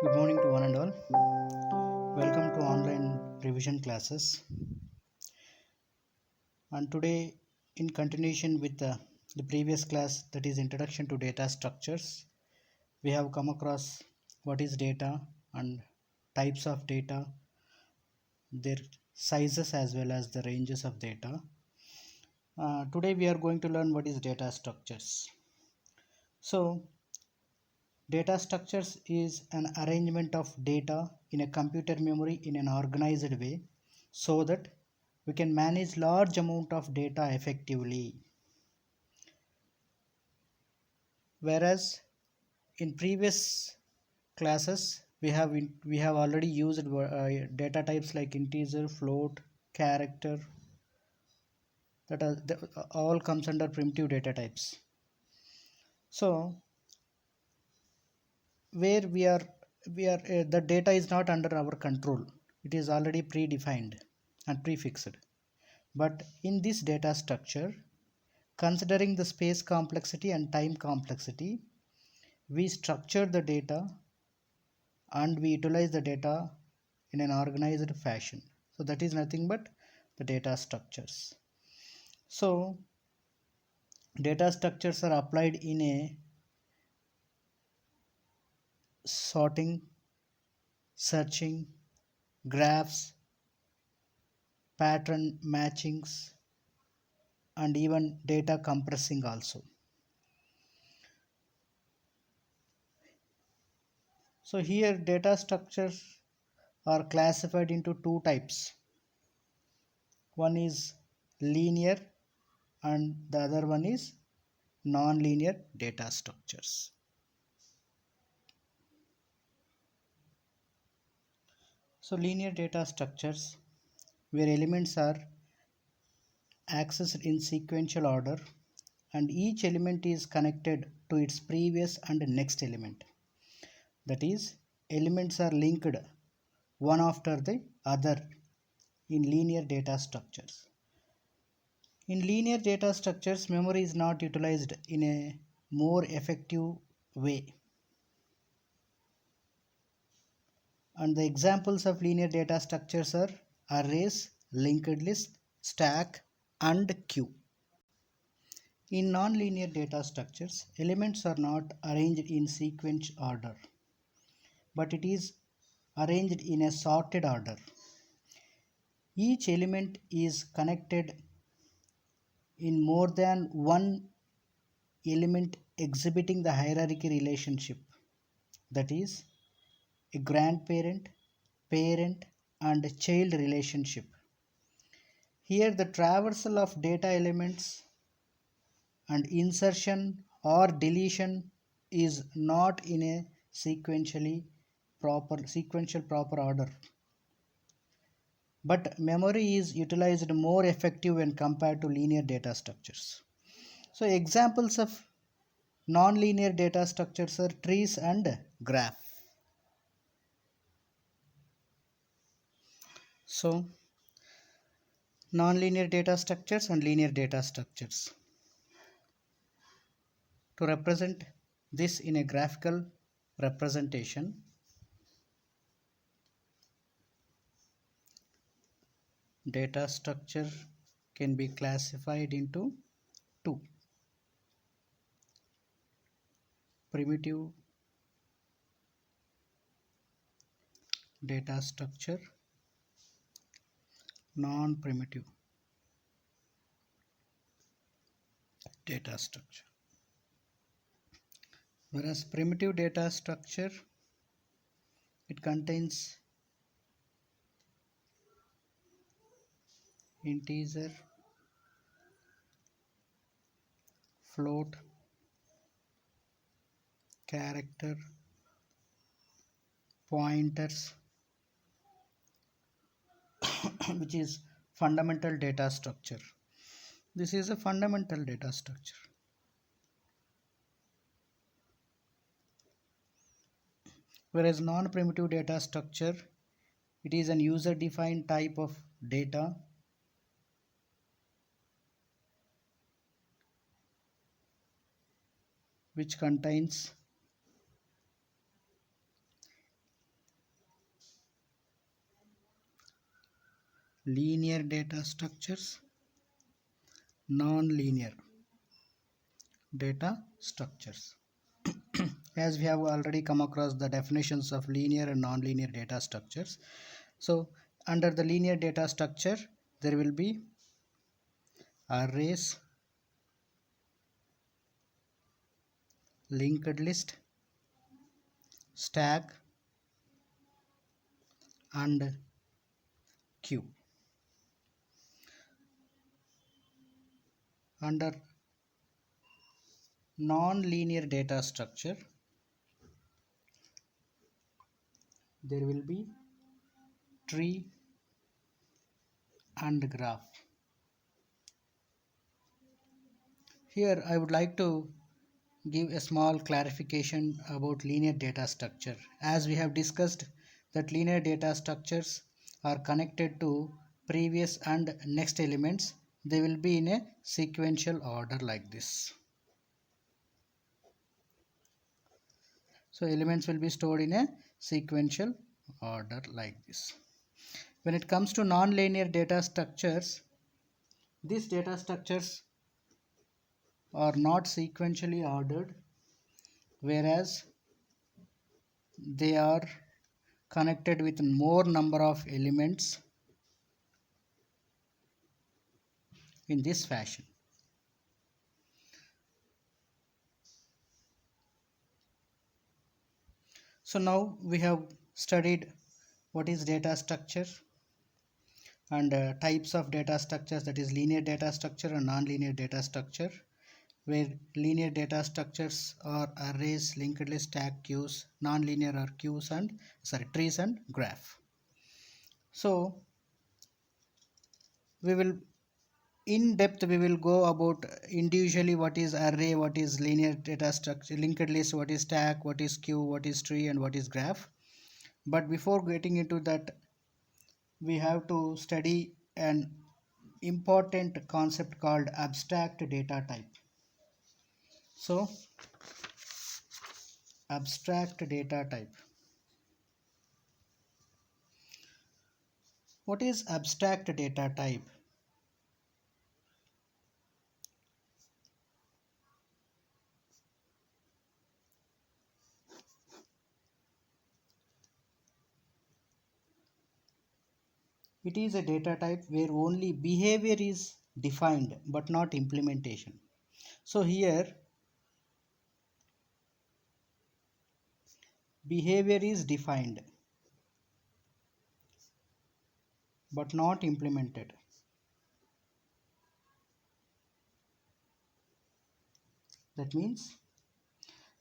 Good morning to one and all. Welcome to online revision classes. And today, in continuation with the previous class, that is Introduction to Data Structures, we have come across what is data and types of data, their sizes as well as the ranges of data. Today, we are going to learn what is data structures. So, data structures is an arrangement of data in a computer memory in an organized way so that we can manage large amount of data effectively. Whereas in previous classes we have already used data types like integer, float, character, that all comes under primitive data types. So where we are the data is not under our control, it is already predefined and prefixed. But in this data structure, considering the space complexity and time complexity, we structure the data and we utilize the data in an organized fashion. So that is nothing but the data structures. So data structures are applied in a sorting, searching, graphs, pattern matchings, and even data compressing also. So here data structures are classified into two types. One is linear and the other one is non-linear data structures. So linear data structures where elements are accessed in sequential order and each element is connected to its previous and next element. That is, elements are linked one after the other in linear data structures. In linear data structures, memory is not utilized in a more effective way. And the examples of linear data structures are arrays, linked list, stack, and queue. In nonlinear data structures, elements are not arranged in sequence order, but it is arranged in a sorted order. Each element is connected in more than one element exhibiting the hierarchy relationship, that is, a grandparent, parent, and child relationship. Here, the traversal of data elements and insertion or deletion is not in a sequential proper order, but memory is utilized more effective when compared to linear data structures. So examples of non-linear data structures are trees and graph. So non-linear data structures and linear data structures. To represent this in a graphical representation, data structure can be classified into two: primitive data structure, non-primitive data structure. Whereas primitive data structure, it contains integer, float, character, pointers, which is fundamental data structure. This is a fundamental data structure. Whereas non-primitive data structure, it is an user-defined type of data which contains linear data structures, non-linear data structures. As we have already come across the definitions of linear and non-linear data structures. So under the linear data structure, there will be arrays, linked list, stack, and queue. Under non-linear data structure, there will be tree and graph. Here I would like to give a small clarification about linear data structure. As we have discussed that linear data structures are connected to previous and next elements, they will be in a sequential order like this. So elements will be stored in a sequential order like this. When it comes to non-linear data structures, these data structures are not sequentially ordered, whereas they are connected with more number of elements in this fashion. So now we have studied what is data structure and types of data structures, that is linear data structure and non-linear data structure, where linear data structures are arrays, linked list, stack, queues, non-linear are queues and trees and graph. So we will in depth we will go about individually what is array, what is linear data structure, linked list, what is stack, what is queue, what is tree, and what is graph. But before getting into that, we have to study an important concept called abstract data type. So abstract data type. What is abstract data type? It is a data type where only behavior is defined but not implementation. So here behavior is defined but not implemented. That means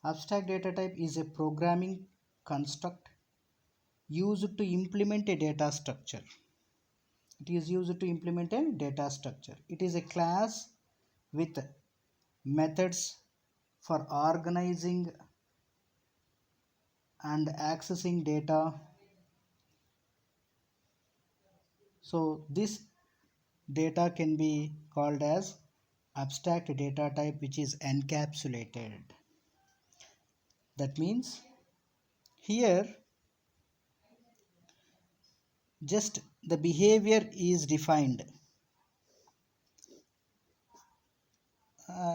abstract data type is a programming construct used to implement a data structure. It is used to implement a data structure. It is a class with methods for organizing and accessing data. So this data can be called as abstract data type, which is encapsulated. That means here just the behavior is defined.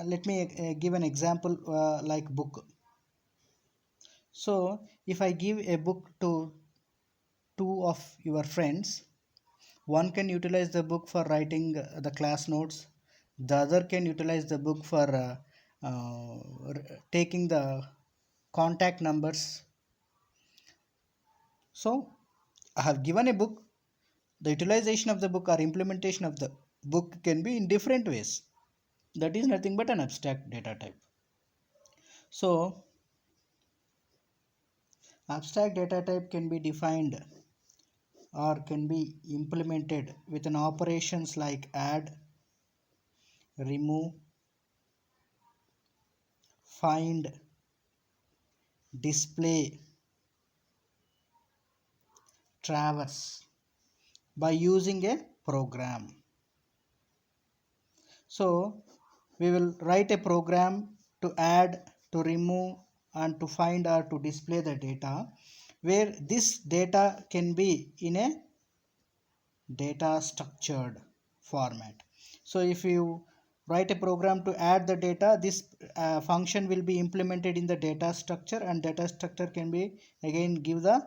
Let me give an example like book. So if I give a book to two of your friends, one can utilize the book for writing the class notes, the other can utilize the book for taking the contact numbers. So I have given a book, the utilization of the book or implementation of the book can be in different ways. That is nothing but an abstract data type. So abstract data type can be defined or can be implemented with an operations like add, remove, find, display, traverse by using a program. So we will write a program to add, to remove, and to find or to display the data, where this data can be in a data structured format. So if you write a program to add the data, this function will be implemented in the data structure, and data structure can be again give the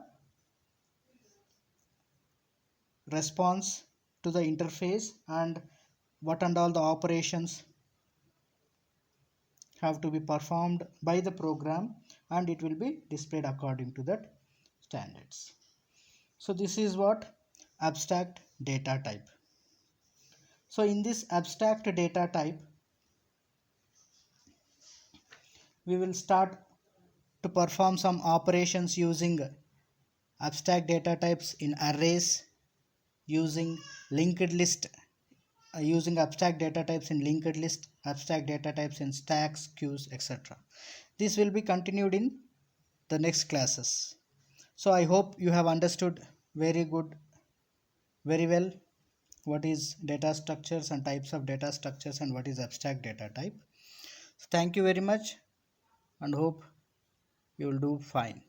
response to the interface and what and all the operations have to be performed by the program, and it will be displayed according to that standards. So this is what abstract data type. So in this abstract data type, we will start to perform some operations using abstract data types in arrays, using linked list, using abstract data types in linked list, abstract data types in stacks, queues, etc. This will be continued in the next classes. So I hope you have understood very well what is data structures and types of data structures and what is abstract data type. So thank you very much and hope you will do fine.